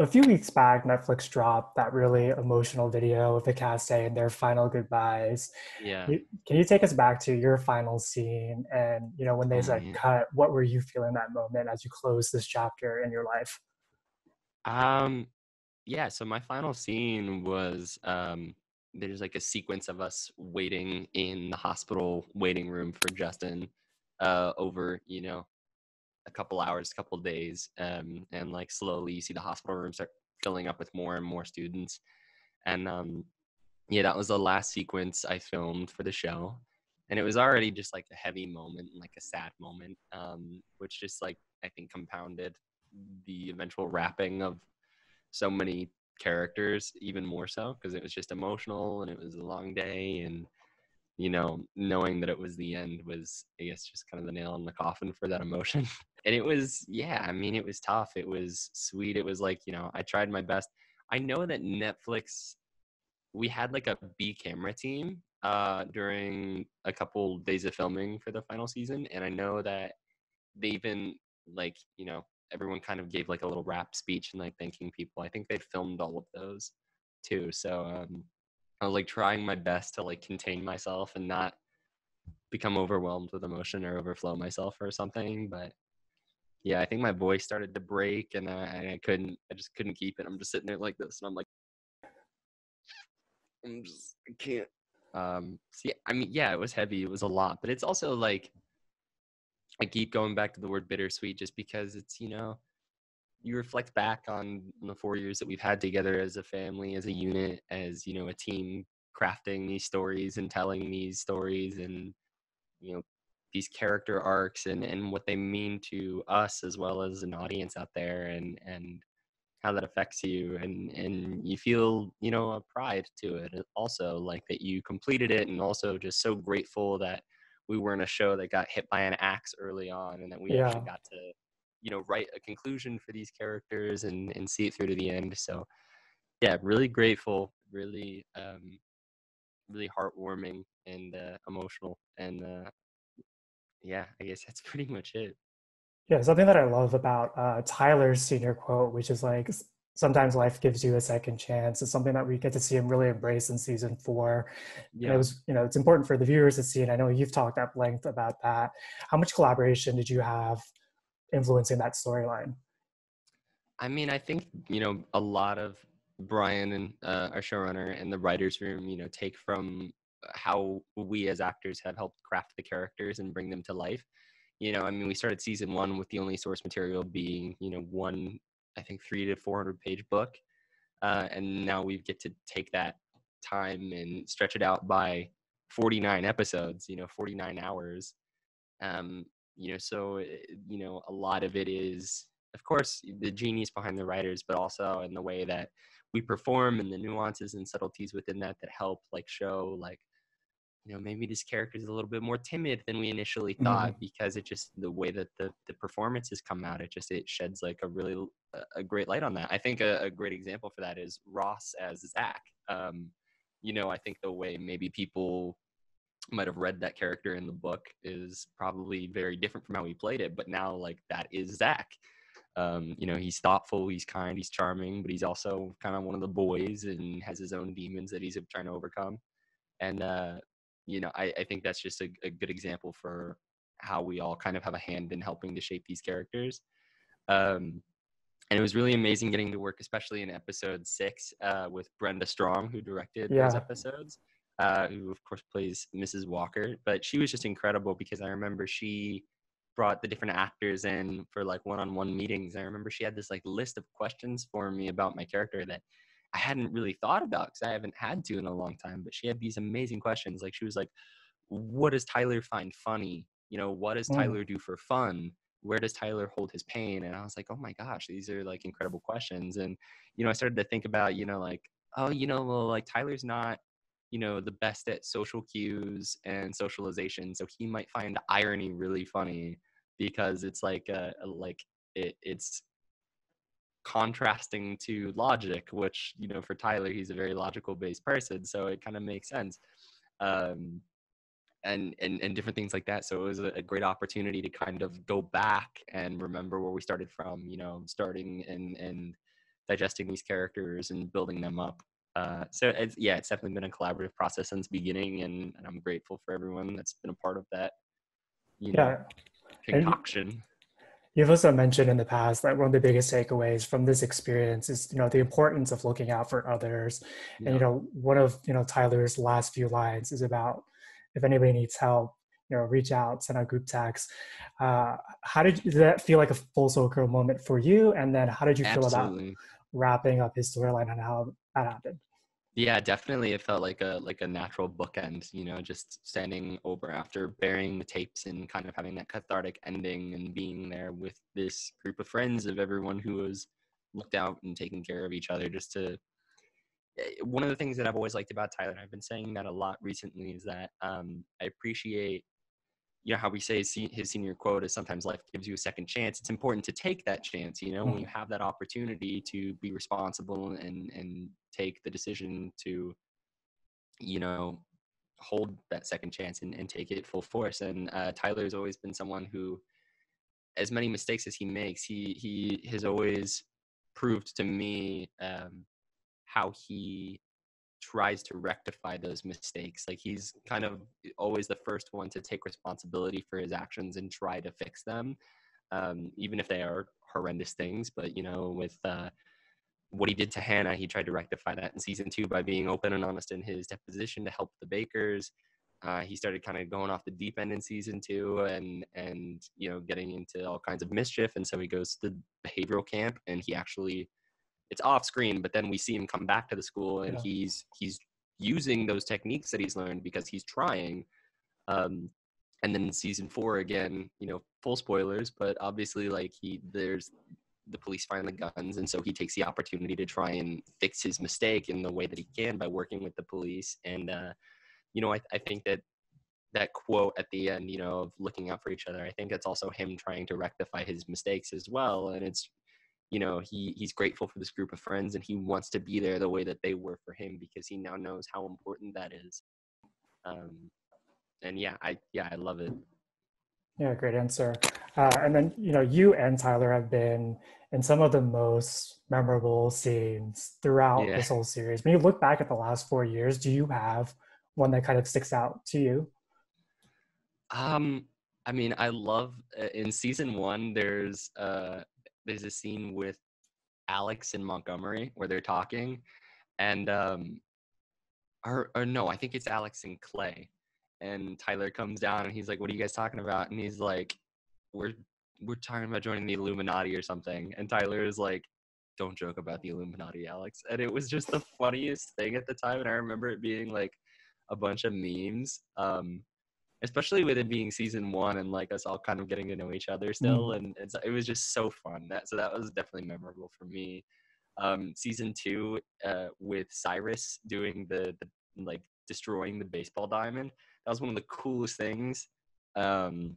a few weeks back, Netflix dropped that really emotional video of the cast saying their final goodbyes. Yeah. Can you take us back to your final scene? And, when they Oh said man. cut, what were you feeling that moment as you close this chapter in your life? Um, yeah, so my final scene was there's like a sequence of us waiting in the hospital waiting room for Justin over, a couple hours, a couple days. And like slowly you see the hospital room start filling up with more and more students. And yeah, that was the last sequence I filmed for the show. And it was already just like a heavy moment and like a sad moment, which just like I think compounded the eventual wrapping of so many characters even more so because it was just emotional and it was a long day. And knowing that it was the end was, I guess, just kind of the nail in the coffin for that emotion. And it was, yeah, I mean, it was tough, it was sweet, it was like, I tried my best. I know that Netflix, we had like a B camera team during a couple days of filming for the final season, and I know that they even like everyone kind of gave like a little rap speech and like thanking people. I think they filmed all of those too. So I was like trying my best to like contain myself and not become overwhelmed with emotion or overflow myself or something. But yeah, I think my voice started to break and I just couldn't keep it. I'm just sitting there like this and I'm like, I can't. So yeah, I mean, yeah, it was heavy. It was a lot, but it's also like, I keep going back to the word bittersweet just because it's, you reflect back on the 4 years that we've had together as a family, as a unit, as, a team crafting these stories and telling these stories and, you know, these character arcs and what they mean to us as well as an audience out there and how that affects you and you feel a pride to it also, like that you completed it, and also just so grateful that we weren't a show that got hit by an axe early on and that we actually Yeah. got to write a conclusion for these characters and see it through to the end. So yeah, really grateful, really really heartwarming and emotional. And yeah, I guess that's pretty much it. Yeah, something that I love about Tyler's senior quote, which is like, sometimes life gives you a second chance, is something that we get to see him really embrace in season 4. And it Yeah. was, it's important for the viewers to see, and I know you've talked at length about that. How much collaboration did you have influencing that storyline? I mean, I think, a lot of Brian and our showrunner and the writers' room, take from how we as actors have helped craft the characters and bring them to life. I mean, we started season 1 with the only source material being, one, I think, 300 to 400 page book. And now we get to take that time and stretch it out by 49 episodes, 49 hours. Um, so a lot of it is, of course, the genius behind the writers, but also in the way that we perform and the nuances and subtleties within that help like show like, maybe this character is a little bit more timid than we initially thought, Mhm. because it just, the way that the performances come out, it sheds like a really a great light on that. I think a great example for that is Ross as Zach. I think the way maybe people might have read that character in the book is probably very different from how he played it, but now like that is Zach. He's thoughtful, he's kind, he's charming, but he's also kind of one of the boys and has his own demons that he's trying to overcome. And I think that's just a good example for how we all kind of have a hand in helping to shape these characters. um, and it was really amazing getting to work, especially in episode 6, with Brenda Strong, who directed those Yeah. episodes, who of course plays Mrs. Walker. But she was just incredible because I remember she brought the different actors in for like one-on-one meetings. I remember she had this like list of questions for me about my character that I hadn't really thought about because I haven't had to in a long time. But she had these amazing questions. Like she was like, what does Tyler find funny? What does Mm. Tyler do for fun? Where does Tyler hold his pain? And I was like, oh my gosh, these are like incredible questions. And, I started to think about, like, oh, well, like Tyler's not, the best at social cues and socialization. So he might find irony really funny because it's like, it's contrasting to logic, which, for Tyler, he's a very logical based person. So it kind of makes sense. Um, and different things like that. So it was a great opportunity to kind of go back and remember where we started from, starting and digesting these characters and building them up. So it's definitely been a collaborative process since the beginning, and I'm grateful for everyone that's been a part of that, Yeah. And concoction. you've also mentioned in the past that one of the biggest takeaways from this experience is, the importance of looking out for others. And, Yeah. one of, Tyler's last few lines is about if anybody needs help, reach out, send out group text. Did that feel like a full circle moment for you? And then how did you feel about Absolutely. wrapping up his storyline and how that happened? Yeah, definitely. It felt like a natural bookend, just standing over after burying the tapes and kind of having that cathartic ending and being there with this group of friends of everyone who was looked out and taking care of each other. One of the things that I've always liked about Tyler, and I've been saying that a lot recently, is that I appreciate, how we say his senior quote is sometimes life gives you a second chance. It's important to take that chance, when you Mhm. have that opportunity to be responsible and take the decision to, you know, hold that second chance and take it full force. And Tyler's always been someone who, as many mistakes as he makes, he has always proved to me how he tries to rectify those mistakes. Like he's kind of always the first one to take responsibility for his actions and try to fix them, even if they are horrendous things. But with what he did to Hannah, he tried to rectify that in season 2 by being open and honest in his deposition to help the Bakers. He started kind of going off the deep end in season 2 and getting into all kinds of mischief. And so he goes to the behavioral camp, and he actually, it's off screen, but then we see him come back to the school, and Yeah. he's using those techniques that he's learned because he's trying. Um, and then in season 4 again, full spoilers, but obviously like there's the police find the guns, and so he takes the opportunity to try and fix his mistake in the way that he can by working with the police. And I think that that quote at the end, of looking out for each other, I think it's also him trying to rectify his mistakes as well. And it's, he's grateful for this group of friends, and he wants to be there the way that they were for him because he now knows how important that is. Um, and I love it. Yeah, great answer. And then, you and Tyler have been in some of the most memorable scenes throughout Yeah. this whole series. When you look back at the last 4 years, do you have one that kind of sticks out to you? Um, I mean, I love in season 1. There's a scene with Alex and Montgomery where they're talking, and or no, I think it's Alex and Clay, and Tyler comes down and he's like, "What are you guys talking about?" And he's like, "We're we're talking about joining the Illuminati or something." And Tyler is like, "Don't joke about the Illuminati, Alex." And it was just the funniest thing at the time, and I remember it being like a bunch of memes. Especially with it being season 1 and like us all kind of getting to know each other still, Mm, and it was just so fun. That was definitely memorable for me. Season 2, with Cyrus doing the like destroying the baseball diamond, that was one of the coolest things. Um,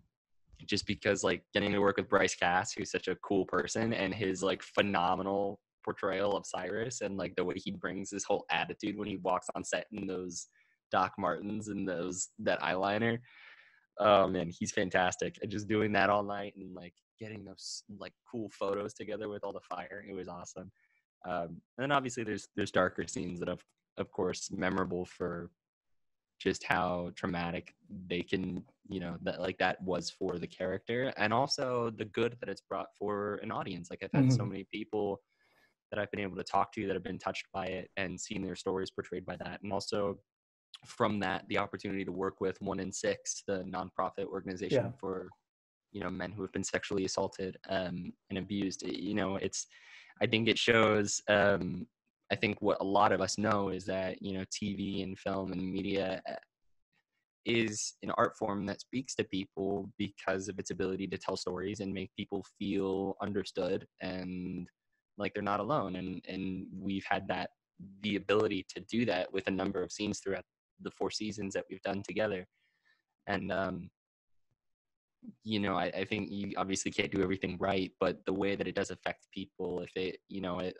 just because like getting to work with Bryce Cass, who's such a cool person, and his like phenomenal portrayal of Cyrus, and like the way he brings this whole attitude when he walks on set in those Doc Martens and that eyeliner. Oh man, he's fantastic. And just doing that all night and like getting those like cool photos together with all the fire, it was awesome. And then obviously there's darker scenes that of course memorable for just how traumatic they can, that like that was for the character, and also the good that it's brought for an audience. Like I've had so mhm. many people that I've been able to talk to that have been touched by it and seen their stories portrayed by that, and also from that the opportunity to work with 1 in 6, the nonprofit Yeah. organization for men who have been sexually assaulted and abused. It's, I think it shows, I think what a lot of us know is that TV and film and media is an art form that speaks to people because of its ability to tell stories and make people feel understood and like they're not alone. And we've had that, the ability to do that with a number of scenes throughout the 4 seasons that we've done together. And I think you obviously can't do everything right, but the way that it does affect people, if it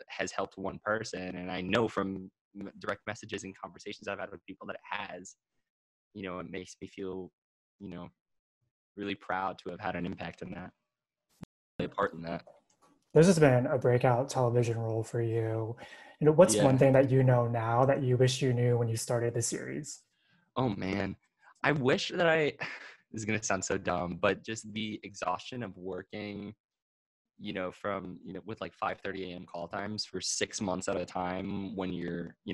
has helped one person, and I know from direct messages and conversations I've had with people that it has, it makes me feel, you know, really proud to have had an impact in that, play a part in that. This has been a breakout television role for you. What's one Yeah. thing that you know now that you wish you knew when you started the series? Oh man, I wish that I. This is gonna sound so dumb, but just the exhaustion of working, from with like 5:30 a.m. call times for 6 months at a time. When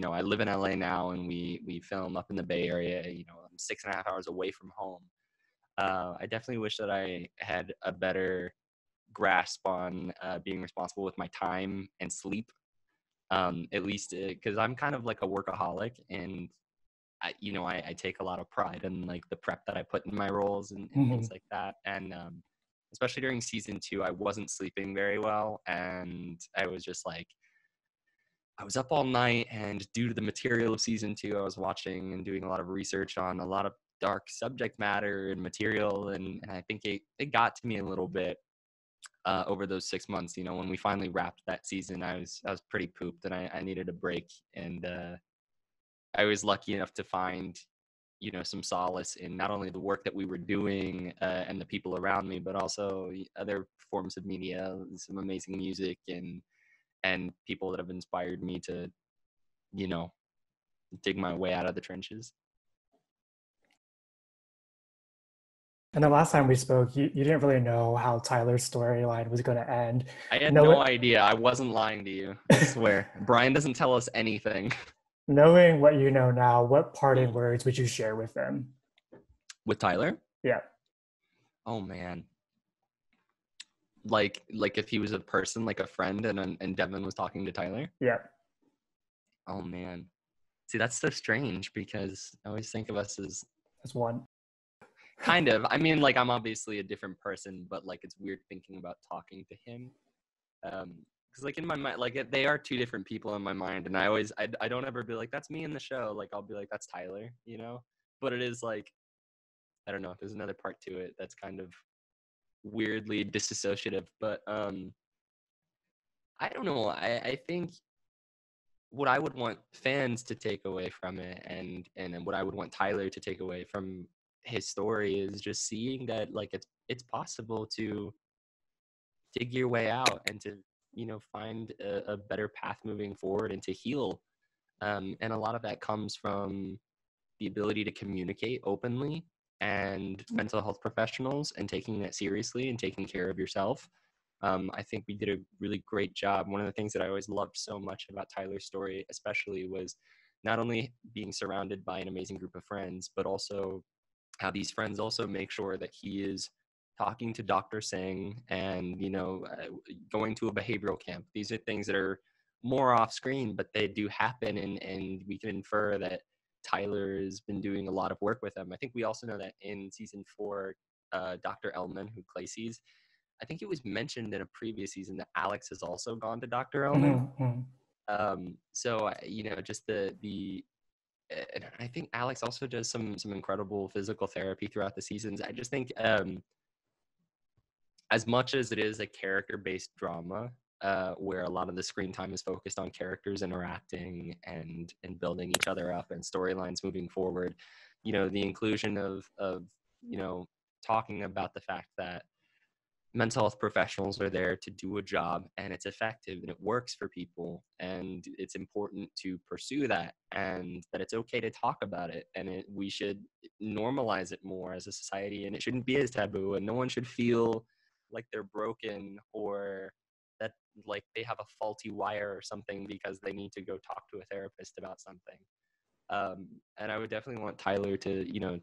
I live in LA now, and we film up in the Bay Area. I'm 6.5 hours away from home. I definitely wish that I had a better grasp on being responsible with my time and sleep. At least because I'm kind of like a workaholic, and I take a lot of pride in like the prep that I put in my roles and things Mhm. like that. And especially during season 2, I wasn't sleeping very well, and I was just like, I was up all night, and due to the material of season 2, I was watching and doing a lot of research on a lot of dark subject matter and material, and I think it got to me a little bit over those 6 months. When we finally wrapped that season, I was pretty pooped, and I needed a break, and I was lucky enough to find some solace in not only the work that we were doing and the people around me, but also other forms of media, some amazing music, and people that have inspired me to you know dig my way out of the trenches. And the last time we spoke, you didn't really know how Tyler's storyline was going to end. I had Know no it, idea. I wasn't lying to you. I swear. Brian doesn't tell us anything. knowing what you know now, what parting words would you share with them? With Tyler? Yeah, Oh man. Like if he was a person, like a friend, and Devin was talking to Tyler? yeah, Oh man. See, that's so strange because I always think of us as that's one. kind of. I mean, like I'm obviously a different person, but like it's weird thinking about talking to him. Because like in my mind, like they are two different people in my mind, and I don't ever be like that's me in the show. Like I'll be like that's Tyler. But it is like I don't know. There's another part to it that's kind of weirdly disassociative. But I don't know. I think what I would want fans to take away from it, and what I would want Tyler to take away from his story is just seeing that like it's possible to dig your way out and to find a better path moving forward and to heal. And a lot of that comes from the ability to communicate openly and mental health professionals and taking that seriously and taking care of yourself. I think we did a really great job. One of the things that I always loved so much about Tyler's story, especially, was not only being surrounded by an amazing group of friends, but also how these friends also make sure that he is talking to Dr. Singh and, going to a behavioral camp. These are things that are more off screen, but they do happen. And we can infer that Tyler has been doing a lot of work with them. I think we also know that in season 4, Dr. Ellman, who Clay sees, I think it was mentioned in a previous season that Alex has also gone to Dr. Ellman. Mm-hmm. So just the and I think Alex also does some incredible physical therapy throughout the seasons. I just think as much as it is a character-based drama, where a lot of the screen time is focused on characters interacting and building each other up and storylines moving forward, the inclusion of talking about the fact that mental health professionals are there to do a job and it's effective and it works for people, and it's important to pursue that, and that it's okay to talk about it, and we should normalize it more as a society, and it shouldn't be as taboo, and no one should feel like they're broken or that like they have a faulty wire or something because they need to go talk to a therapist about something. And I would definitely want Tyler to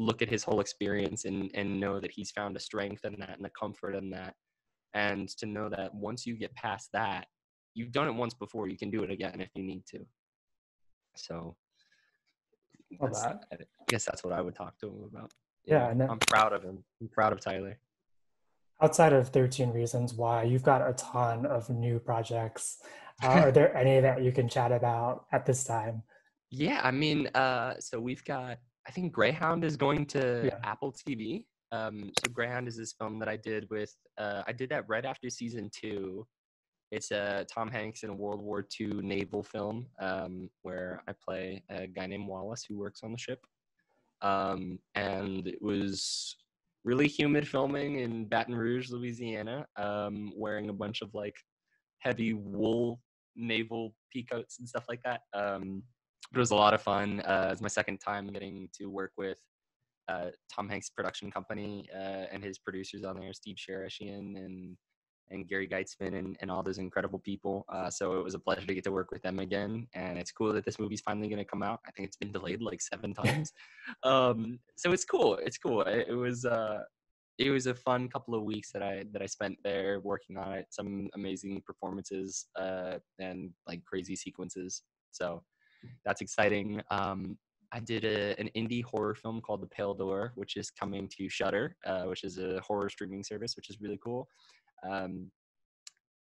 look at his whole experience and know that he's found a strength in that and a comfort in that, and to know that once you get past that, you've done it once before, you can do it again if you need to. So Love that. I guess that's what I would talk to him about. Yeah, and then I'm proud of him. I'm proud of Tyler. outside of 13 Reasons Why, you've got a ton of new projects. Are there any that you can chat about at this time? Yeah, I mean, so we've got, I think Greyhound is going to Yeah. Apple TV. So Greyhound is this film that I did with, I did that right after season 2. It's a Tom Hanks in a World War II naval film, where I play a guy named Wallace who works on the ship. And it was really humid filming in Baton Rouge, Louisiana, wearing a bunch of like heavy wool naval peacoats and stuff like that. It was a lot of fun. It was my second time getting to work with Tom Hanks' production company and his producers on there, Steve Sherashian and Gary Geitzman and all those incredible people. So it was a pleasure to get to work with them again. And it's cool that this movie's finally going to come out. I think it's been delayed like 7 times. So it's cool. It's cool. It was a fun couple of weeks that I spent there working on it. Some amazing performances and like crazy sequences. So that's exciting. I did an indie horror film called The Pale Door, which is coming to Shudder, which is a horror streaming service, which is really cool. And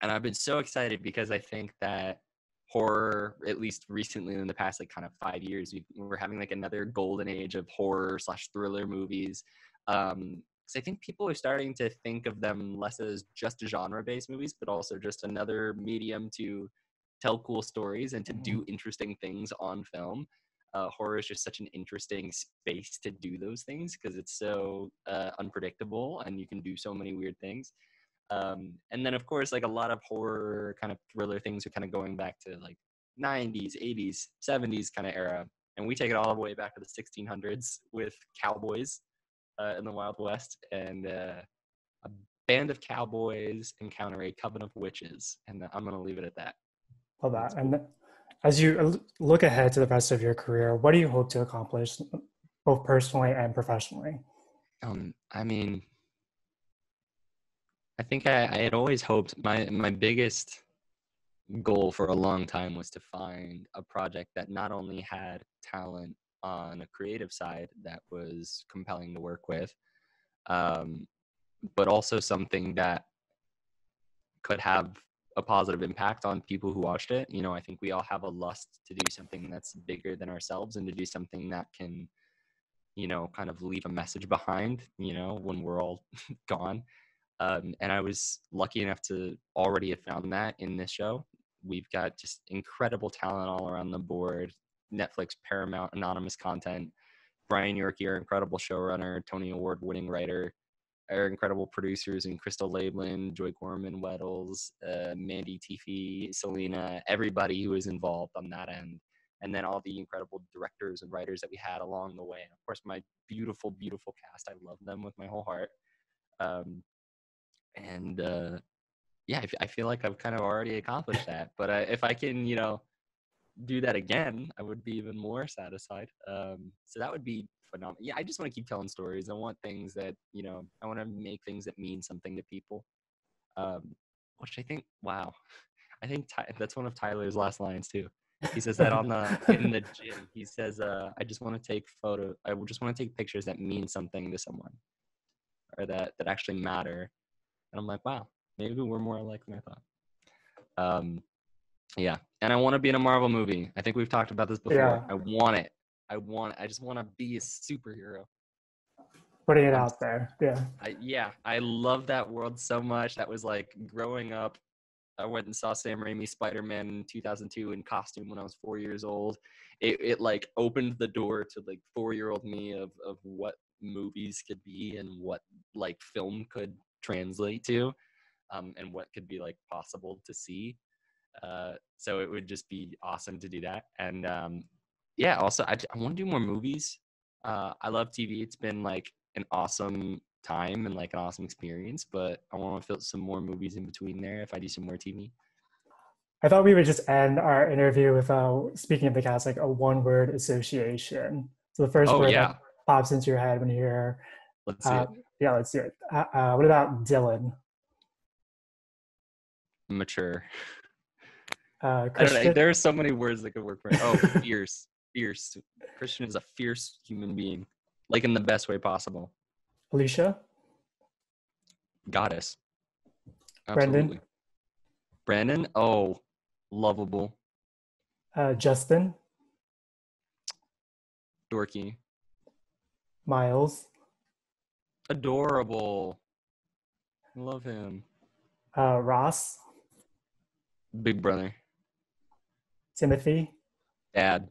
I've been so excited because I think that horror, at least recently in the past, like kind of 5 years, we're having like another golden age of horror / thriller movies. Because I think people are starting to think of them less as just genre-based movies, but also just another medium to tell cool stories and to do interesting things on film. Horror is just such an interesting space to do those things because it's so unpredictable and you can do so many weird things. And then, of course, like a lot of horror kind of thriller things are kind of going back to like 90s, 80s, 70s kind of era. And we take it all the way back to the 1600s with cowboys in the Wild West. And a band of cowboys encounter a coven of witches. And I'm going to leave it at that. Love that. And as you look ahead to the rest of your career, what do you hope to accomplish, both personally and professionally? I mean, I think I had always hoped my biggest goal for a long time was to find a project that not only had talent on a creative side that was compelling to work with, but also something that could have a positive impact on people who watched it. You know, I think we all have a lust to do something that's bigger than ourselves and to do something that can, you know, kind of leave a message behind, you know, when we're all gone. And I was lucky enough to already have found that in this show. We've got just incredible talent all around the board. Netflix, Paramount, anonymous content. Brian Yorkie, our incredible showrunner, Tony Award-winning writer. Our incredible producers in Crystal Labeland, Joy Gorman, Weddles, Mandy Tiffy, Selena, everybody who was involved on that end. And then all the incredible directors and writers that we had along the way. And of course, my beautiful, beautiful cast. I love them with my whole heart. Yeah, I feel like I've kind of already accomplished that. But if I can, you know, do that again, I would be even more satisfied. So that would be phenomenal. Yeah, I just want to keep telling stories. I want things that, you know, I want to make things that mean something to people. Which I think, wow, I think that's one of Tyler's last lines too. He says that in the gym. He says, "I just want to take I just want to take pictures that mean something to someone, or that actually matter." And I'm like, wow, maybe we're more alike than I thought. Yeah, and I want to be in a Marvel movie. I think we've talked about this before. Yeah. I want it. I just want to be a superhero. Putting it out there. Yeah. I love that world so much. That was like growing up. I went and saw Sam Raimi's Spider-Man in 2002 in costume when I was 4 years old. It like opened the door to like 4-year-old me of what movies could be and what like film could translate to, and what could be like possible to see. So it would just be awesome to do that. And yeah, also I want to do more movies. I love TV. It's been like an awesome time and like an awesome experience, but I want to fill some more movies in between there if I do some more TV. I thought we would just end our interview with, speaking of the cast, like a one-word association. So the first word that pops into your head when you hear, let's see it. Yeah, let's do it. What about Dylan? Mature. Christian? I don't know. There are so many words that could work for it. Oh, fierce. Fierce. Christian is a fierce human being, like in the best way possible. Alicia? Goddess. Absolutely. Brandon? Oh, lovable. Justin? Dorky. Miles? Adorable. Love him. Ross? Big brother. Timothy? Dad.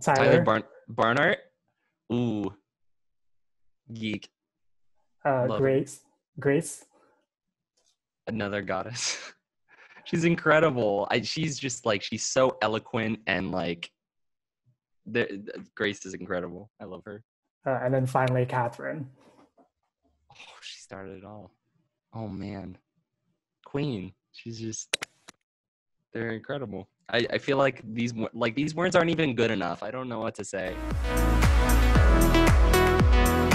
Tyler? Barnhart? Ooh, geek. Love her. Grace. Grace. Another goddess. She's incredible. She's just like, she's so eloquent and like, Grace is incredible. I love her. And then finally, Catherine. Oh, she started it all. Oh man, Queen. She's just, they're incredible. I feel like these words aren't even good enough. I don't know what to say.